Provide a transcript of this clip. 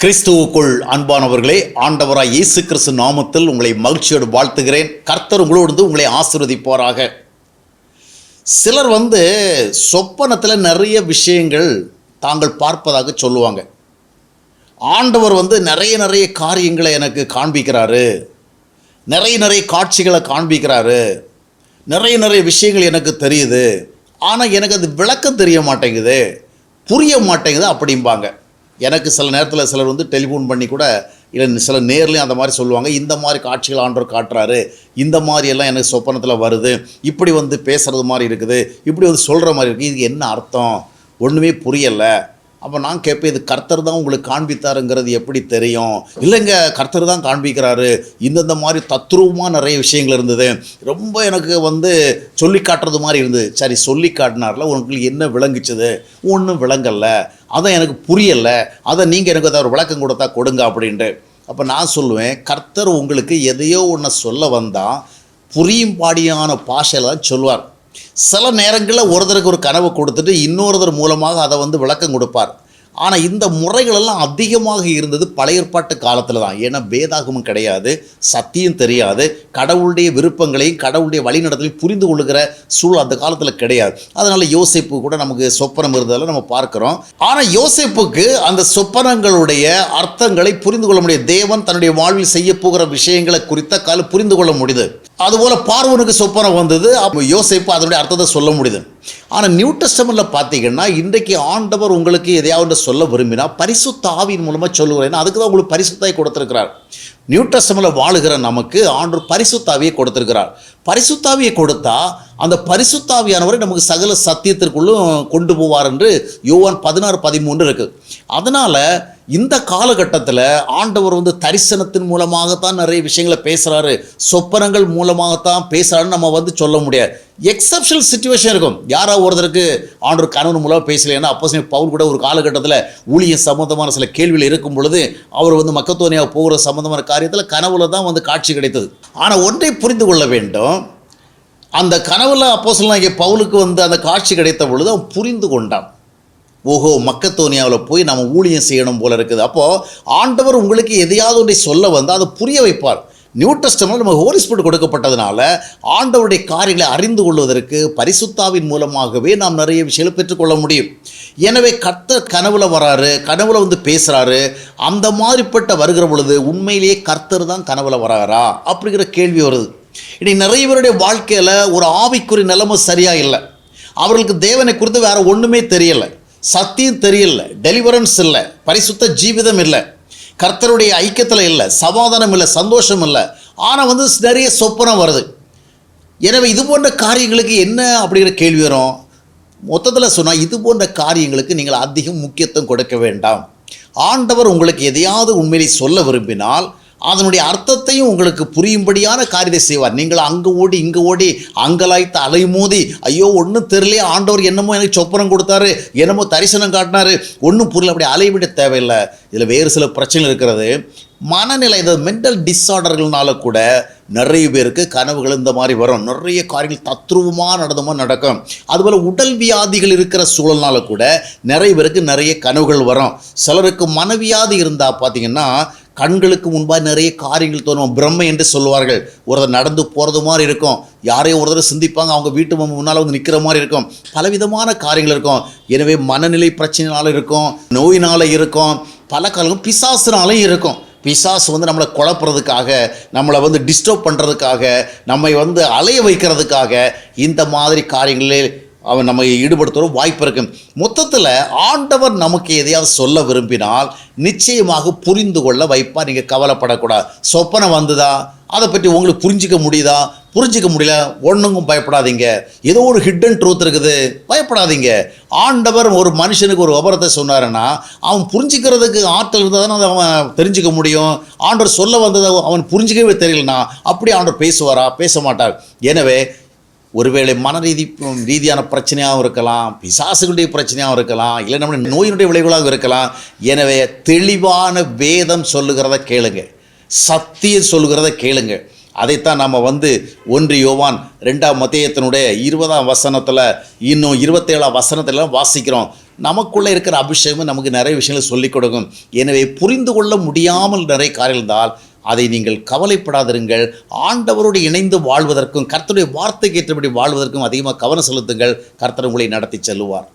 கிறிஸ்துவுக்குள் அன்பானவர்களே, ஆண்டவராய் இயேசு கிறிஸ்து நாமத்தில் உங்களை மகிழ்ச்சியோடு வாழ்த்துகிறேன். கர்த்தர் உங்களோடு உங்களை ஆசீர்வதிப்பாராக. சிலர் சொப்பனத்தில் நிறைய விஷயங்கள் தாங்கள் பார்ப்பதாக சொல்லுவாங்க. ஆண்டவர் நிறைய காரியங்களை எனக்கு காண்பிக்கிறாரு, நிறைய காட்சிகளை காண்பிக்கிறாரு, நிறைய விஷயங்கள் எனக்கு தெரியுது, ஆனால் எனக்கு அது விளக்கம் தெரிய மாட்டேங்குது, புரிய மாட்டேங்குது அப்படிம்பாங்க. எனக்கு சில நேரத்தில் சிலர் டெலிஃபோன் பண்ணி கூட இல்லை சில நேர்லேயும் அந்த மாதிரி சொல்லுவாங்க, இந்த மாதிரி காட்சிகள் ஆண்டவர் காட்டுறாரு, இந்த மாதிரியெல்லாம் எனக்கு சொப்பனத்தில் வருது, இப்படி பேசுகிறது மாதிரி இருக்குது, இப்படி சொல்கிற மாதிரி இருக்குது, இதுக்கு என்ன அர்த்தம் ஒன்றுமே புரியலை. அப்போ நான் கேட்பேன், இது கர்த்தர் தான் உங்களுக்கு காண்பித்தாருங்கிறது எப்படி தெரியும்? இல்லைங்க, கர்த்தர் தான் காண்பிக்கிறாரு, இந்தந்த மாதிரி தத்ரூபமாக நிறைய விஷயங்கள் இருந்தது, ரொம்ப எனக்கு சொல்லி காட்டுறது மாதிரி இருந்தது. சரி, சொல்லி காட்டினார்ல, உங்களுக்கு என்ன விளங்குச்சுது? ஒன்றும் விளங்கலை, அதை எனக்கு புரியலை, அதை நீங்கள் எனக்கு அதை ஒரு விளக்கம் கொடுத்தா கொடுங்க அப்படின்ட்டு. அப்போ நான் சொல்லுவேன், கர்த்தர் உங்களுக்கு எதையோ ஒன்று சொல்ல வந்தால் புரியும்பாடியான பாஷையில் தான் சொல்லுவார். சில நேரங்களில் ஒருத்தருக்கு ஒரு கனவு கொடுத்துட்டு இன்னொருத்தர் மூலமாக அதை விளக்கம் கொடுப்பார். ஆனால் இந்த முறைகளெல்லாம் அதிகமாக இருந்தது பழைய ஏற்பாட்டு காலத்தில் தான். ஏன்னா வேதாகமும் கிடையாது, சத்தியம் தெரியாது, கடவுளுடைய விருப்பங்களையும் கடவுளுடைய வழிநடத்தலையும் புரிந்து கொள்ளுகிற சூழல் அந்த காலத்தில் கிடையாது. அதனால் யோசேப்பு கூட நமக்கு சொப்பனம் இருந்ததெல்லாம் நம்ம பார்க்குறோம். ஆனால் யோசேப்புக்கு அந்த சொப்பனங்களுடைய அர்த்தங்களை புரிந்து கொள்ள முடியாது. தேவன் தன்னுடைய வாழ்வில் செய்ய போகிற விஷயங்களை குறித்த காலம் புரிந்து கொள்ள முடியுது. அதுபோல் பார்வோனுக்கு சொப்பனம் வந்தது, அப்போ யோசேப்பு அதனுடைய அர்த்தத்தை சொல்ல முடியுது. ஆனால் நியூ டெஸ்டமெண்ட்டில் பார்த்தீங்கன்னா, இன்றைக்கு ஆண்டவர் உங்களுக்கு எதையாவது சொல்ல விரும்பினா பரிசுத்த ஆவியின் மூலமாக சொல்லுவார். ஏன்னா அதுக்கு தான் உங்களுக்கு பரிசுத்தாய் கொடுத்துருக்கிறார். நியூ டெஸ்டமெண்ட்டில் வாழுகிற நமக்கு ஆண்டவர் பரிசுத்தாவியை கொடுத்துருக்கிறார். பரிசுத்தாவியை கொடுத்தா அந்த பரிசுத்தாவியானவரை நமக்கு சகல சத்தியத்திற்குள்ளும் கொண்டு போவார் என்று யோவான் 16:13 இருக்குது. அதனால் இந்த காலகட்டத்தில் ஆண்டவர் தரிசனத்தின் மூலமாகத்தான் நிறைய விஷயங்களை பேசுகிறாரு, சொப்பனங்கள் மூலமாகத்தான் பேசுகிறாருன்னு நம்ம சொல்ல முடியாது. எக்ஸப்ஷனல் சிச்சுவேஷன் இருக்கும். யாராவது ஒருத்தருக்கு ஆண்டவர் கனவு மூலமாக பேசலைன்னா, அப்போஸ்தலன் பவுல் கூட ஒரு காலகட்டத்தில் ஊழியம் சம்பந்தமான சில கேள்விகள் இருக்கும் பொழுது அவர் மக்கதோனியா போகிற சம்பந்தமான காரியத்தில் கனவுல தான் காட்சி கிடைத்தது. ஆனால் ஒன்றை புரிந்து கொள்ள வேண்டும், அந்த கனவுல அப்போஸ்தலனாகிய பவுலுக்கு அந்த காட்சி கிடைத்த பொழுது அவன் புரிந்து கொண்டான். ஓஹோ, மக்கதோனியாவில் போய் நம்ம ஊழியம் செய்யணும் போல இருக்குது. அப்போது ஆண்டவர் உங்களுக்கு எதையாவது ஒன்றை சொல்ல வந்தால் அதை புரிய வைப்பார். நியூ டெஸ்டமென்ட் நம்ம ஹோலி ஸ்பிரிட் கொடுக்கப்பட்டதுனால ஆண்டவருடைய காரியங்களை அறிந்து கொள்வதற்கு பரிசுத்தாவின் மூலமாகவே நாம் நிறைய விஷயங்களை பெற்றுக்கொள்ள முடியும். எனவே கர்த்தர் கனவுல வராரு, கனவுல பேசுகிறாரு, அந்த மாதிரிப்பட்ட வருகிற பொழுது உண்மையிலேயே கர்த்தர் தான் கனவுல வராரா அப்படிங்கிற கேள்வி வருது. இன்னைக்கு நிறைய பேருடைய வாழ்க்கையில் ஒரு ஆவிக்குரிய நிலைமை சரியாக இல்லை. அவர்களுக்கு தேவனை குறித்து வேறு ஒன்றுமே தெரியலை, சத்தியம் தெரியல, டெலிவரன்ஸ் இல்லை, பரிசுத்த ஜீவிதம் இல்லை, கர்த்தருடைய ஐக்கியத்தில் இல்லை, சமாதானம் இல்லை, சந்தோஷம் இல்லை. ஆனால் நிறைய சொப்பனம் வருது. எனவே இது போன்ற காரியங்களுக்கு என்ன அப்படிங்கிற கேள்வி வரும். மொத்தத்தில் சொன்னால், இது போன்ற காரியங்களுக்கு நீங்கள் அதிகம் முக்கியத்துவம் கொடுக்க வேண்டாம். ஆண்டவர் உங்களுக்கு எதையாவது உண்மையிலே சொல்ல விரும்பினால் அதனுடைய அர்த்தத்தையும் உங்களுக்கு புரியும்படியான காரியத்தை செய்வார். நீங்கள் அங்கே ஓடி இங்கே ஓடி அங்கலாய்த்து அலைமோதி, ஐயோ ஒன்றும் தெரியலையே, ஆண்டவர் என்னமோ எனக்கு சொப்பனம் கொடுத்தாரு, என்னமோ தரிசனம் காட்டினாரு, ஒன்றும் புரியல, அப்படி அலைவிட தேவையில்லை. இதில் வேறு சில பிரச்சனை இருக்கிறது. மனநிலை, இந்த மென்டல் டிஸார்டர்கள்னால கூட நிறைய பேருக்கு கனவுகள் இந்த மாதிரி வரும். நிறைய காரியங்கள் தத்ரூபமாக நடந்தமாக நடக்கும். அதுபோல் உடல் வியாதிகள் இருக்கிற சூழல்னால கூட நிறைய பேருக்கு நிறைய கனவுகள் வரும். சிலருக்கு மனவியாதி இருந்தால் பார்த்தீங்கன்னா கண்களுக்கு முன்பாக நிறைய காரியங்கள் தோணும். பிரம்மை என்று சொல்லுவார்கள். ஒருத்தர் நடந்து போகிறது மாதிரி இருக்கும், யாரையும் ஒருத்தர் சிந்திப்பாங்க, அவங்க வீட்டு முன்னால் நிற்கிற மாதிரி இருக்கும், பலவிதமான காரியங்கள் இருக்கும். எனவே மனநிலை பிரச்சனைனால இருக்கும், நோயினால் இருக்கும், பல காலங்களும் பிசாசுனாலும் இருக்கும். பிசாசு நம்மளை குழப்புறதுக்காக, நம்மளை டிஸ்டர்ப் பண்ணுறதுக்காக, நம்மை அலைய வைக்கிறதுக்காக இந்த மாதிரி காரியங்களில் அவன் நம்ம ஈடுபடுத்துகிற வாய்ப்பு இருக்கு. மொத்தத்தில் ஆண்டவர் நமக்கு எதையாவது சொல்ல விரும்பினால் நிச்சயமாக புரிந்து கொள்ள வைப்பார். நீங்கள் கவலைப்படக்கூடாது. சொப்பனம் வந்ததா, அதை பற்றி உங்களுக்கு புரிஞ்சிக்க முடியுதா, புரிஞ்சிக்க முடியல, ஒன்றுக்கும் பயப்படாதீங்க. ஏதோ ஒரு ஹிடன் ட்ரூத் இருக்குது, பயப்படாதீங்க. ஆண்டவர் ஒரு மனுஷனுக்கு ஒரு விபரத்தை சொன்னாருன்னா அவன் புரிஞ்சிக்கிறதுக்கு ஆற்றல் இருந்தால் தானே அவன் தெரிஞ்சிக்க முடியும். ஆண்டவர் சொல்ல வந்ததை அவன் புரிஞ்சிக்கவே தெரியலனா அப்படி ஆண்டவர் பேசுவாரா? பேச மாட்டார். எனவே ஒருவேளை ரீதியான பிரச்சனையாகவும் இருக்கலாம், பிசாசுகளுடைய பிரச்சனையாகவும் இருக்கலாம், இல்லை நம்முடைய நோயினுடைய விளைவுகளாகவும் இருக்கலாம். எனவே தெளிவான வேதம் சொல்லுகிறத கேளுங்க, சத்தியம் சொல்லுகிறத கேளுங்க. அதைத்தான் நம்ம 1 யோவான் 2 மத்தேயத்தினுடைய 20 வசனத்தில் இன்னும் 27 வசனத்தில் வாசிக்கிறோம். நமக்குள்ளே இருக்கிற அபிஷேகம் நமக்கு நிறைய விஷயங்களை சொல்லிக் கொடுக்கும். எனவே புரிந்து கொள்ள முடியாமல் நிறைய காரியம் இருந்தால் அதை நீங்கள் கவலைப்படாதிருங்கள். ஆண்டவரோடு இணைந்து வாழ்வதற்கும் கர்த்தருடைய வார்த்தைக்கு ஏற்றபடி வாழ்வதற்கும் அதிகமாக கவனம் செலுத்துங்கள். கர்த்தர் உங்களை நடத்தி செல்லுவார்.